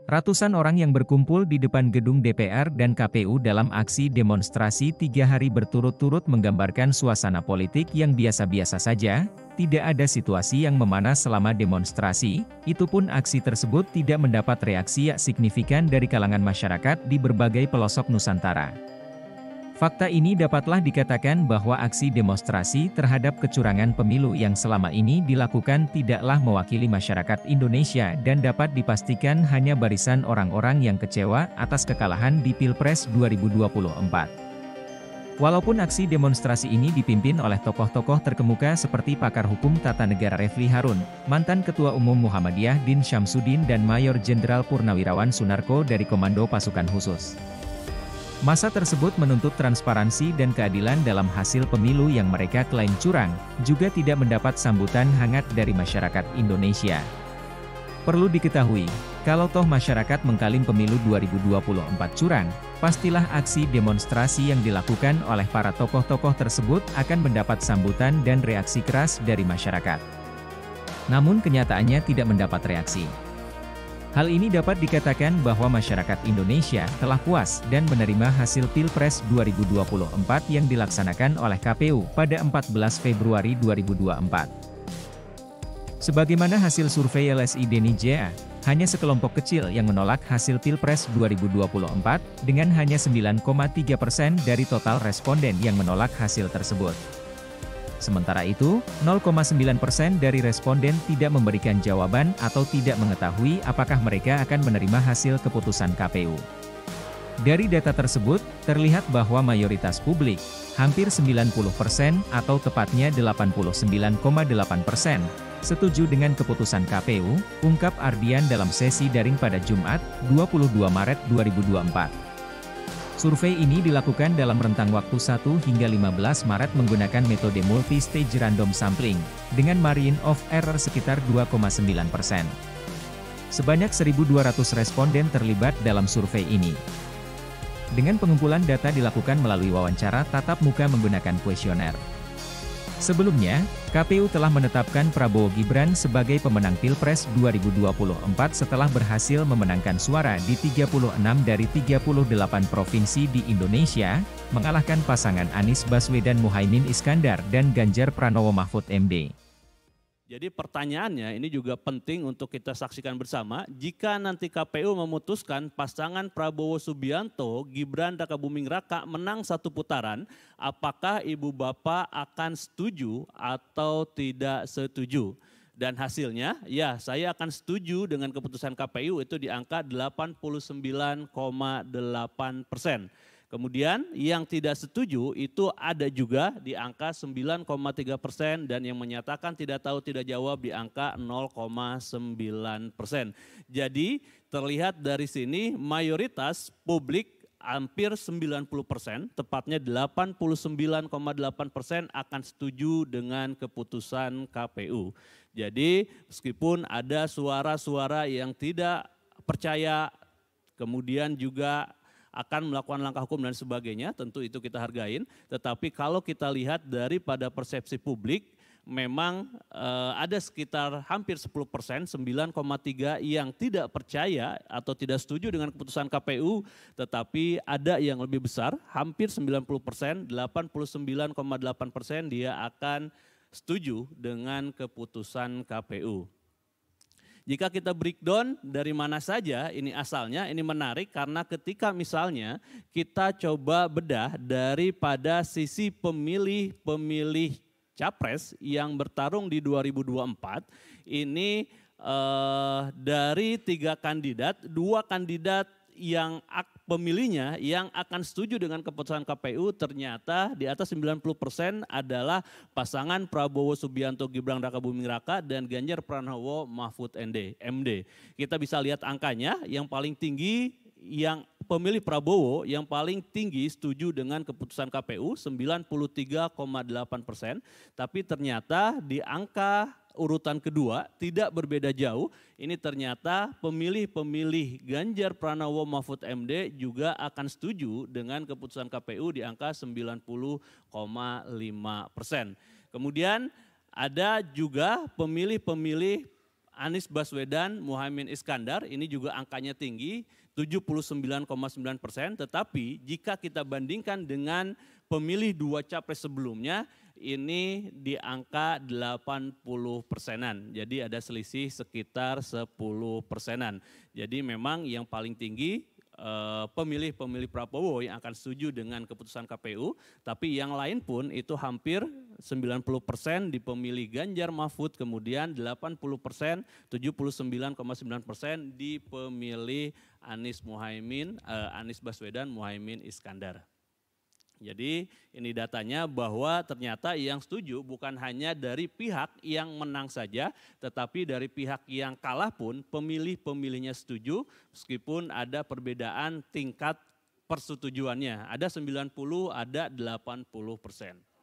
Ratusan orang yang berkumpul di depan gedung DPR dan KPU dalam aksi demonstrasi 3 hari berturut-turut menggambarkan suasana politik yang biasa-biasa saja, tidak ada situasi yang memanas selama demonstrasi, itu pun aksi tersebut tidak mendapat reaksi yang signifikan dari kalangan masyarakat di berbagai pelosok Nusantara. Fakta ini dapatlah dikatakan bahwa aksi demonstrasi terhadap kecurangan pemilu yang selama ini dilakukan tidaklah mewakili masyarakat Indonesia dan dapat dipastikan hanya barisan orang-orang yang kecewa atas kekalahan di Pilpres 2024. Walaupun aksi demonstrasi ini dipimpin oleh tokoh-tokoh terkemuka seperti pakar hukum tata negara Refli Harun, mantan Ketua Umum Muhammadiyah Din Syamsuddin dan Mayor Jenderal Purnawirawan Sunarko dari Komando Pasukan Khusus. Massa tersebut menuntut transparansi dan keadilan dalam hasil pemilu yang mereka klaim curang, juga tidak mendapat sambutan hangat dari masyarakat Indonesia. Perlu diketahui, kalau toh masyarakat mengklaim pemilu 2024 curang, pastilah aksi demonstrasi yang dilakukan oleh para tokoh-tokoh tersebut akan mendapat sambutan dan reaksi keras dari masyarakat. Namun kenyataannya tidak mendapat reaksi. Hal ini dapat dikatakan bahwa masyarakat Indonesia telah puas dan menerima hasil Pilpres 2024 yang dilaksanakan oleh KPU pada 14 Februari 2024. Sebagaimana hasil survei LSI Denny Ja, hanya sekelompok kecil yang menolak hasil Pilpres 2024, dengan hanya 9,3% dari total responden yang menolak hasil tersebut. Sementara itu, 0,9% dari responden tidak memberikan jawaban atau tidak mengetahui apakah mereka akan menerima hasil keputusan KPU. Dari data tersebut, terlihat bahwa mayoritas publik, hampir 90% atau tepatnya 89,8%, setuju dengan keputusan KPU, ungkap Ardian dalam sesi daring pada Jumat, 22 Maret 2024. Survei ini dilakukan dalam rentang waktu 1 hingga 15 Maret menggunakan metode multi-stage random sampling, dengan margin of error sekitar 2,9%. Sebanyak 1.200 responden terlibat dalam survei ini. Dengan pengumpulan data dilakukan melalui wawancara tatap muka menggunakan kuesioner. Sebelumnya, KPU telah menetapkan Prabowo Gibran sebagai pemenang Pilpres 2024 setelah berhasil memenangkan suara di 36 dari 38 provinsi di Indonesia, mengalahkan pasangan Anies Baswedan Muhaimin Iskandar dan Ganjar Pranowo Mahfud MD. Jadi pertanyaannya ini juga penting untuk kita saksikan bersama, jika nanti KPU memutuskan pasangan Prabowo Subianto, Gibran Rakabuming Raka menang satu putaran, apakah Ibu Bapak akan setuju atau tidak setuju? Dan hasilnya, ya saya akan setuju dengan keputusan KPU itu di angka 89,8%. Kemudian yang tidak setuju itu ada juga di angka 9,3% dan yang menyatakan tidak tahu tidak jawab di angka 0,9%. Jadi terlihat dari sini mayoritas publik hampir 90%, tepatnya 89,8% akan setuju dengan keputusan KPU. Jadi meskipun ada suara-suara yang tidak percaya, kemudian juga akan melakukan langkah hukum dan sebagainya, tentu itu kita hargain. Tetapi kalau kita lihat daripada persepsi publik, memang ada sekitar hampir 10%, 9,3 yang tidak percaya atau tidak setuju dengan keputusan KPU, tetapi ada yang lebih besar, hampir 90%, 89,8% dia akan setuju dengan keputusan KPU. Jika kita breakdown dari mana saja ini asalnya, ini menarik karena ketika misalnya kita coba bedah daripada sisi pemilih capres yang bertarung di 2024, ini dari 3 kandidat, 2 kandidat yang pemilihnya yang akan setuju dengan keputusan KPU ternyata di atas 90% adalah pasangan Prabowo Subianto Gibran Rakabuming Raka dan Ganjar Pranowo Mahfud MD. Kita bisa lihat angkanya, yang paling tinggi yang pemilih Prabowo yang paling tinggi setuju dengan keputusan KPU 93,8%, tapi ternyata di angka urutan kedua tidak berbeda jauh, ini ternyata pemilih Ganjar Pranowo Mahfud MD juga akan setuju dengan keputusan KPU di angka 90,5%. Kemudian ada juga pemilih Anies Baswedan, Muhaimin Iskandar, ini juga angkanya tinggi, 79,9%, tetapi jika kita bandingkan dengan pemilih dua capres sebelumnya, ini di angka 80%-an. Jadi ada selisih sekitar 10%-an. Jadi memang yang paling tinggi pemilih-pemilih Prabowo yang akan setuju dengan keputusan KPU, tapi yang lain pun itu hampir 90% di pemilih Ganjar Mahfud, kemudian 80%, 79,9% di pemilih Anies Baswedan, Muhaimin Iskandar. Jadi ini datanya bahwa ternyata yang setuju bukan hanya dari pihak yang menang saja, tetapi dari pihak yang kalah pun pemilih-pemilihnya setuju meskipun ada perbedaan tingkat persetujuannya. Ada 90, ada 80%.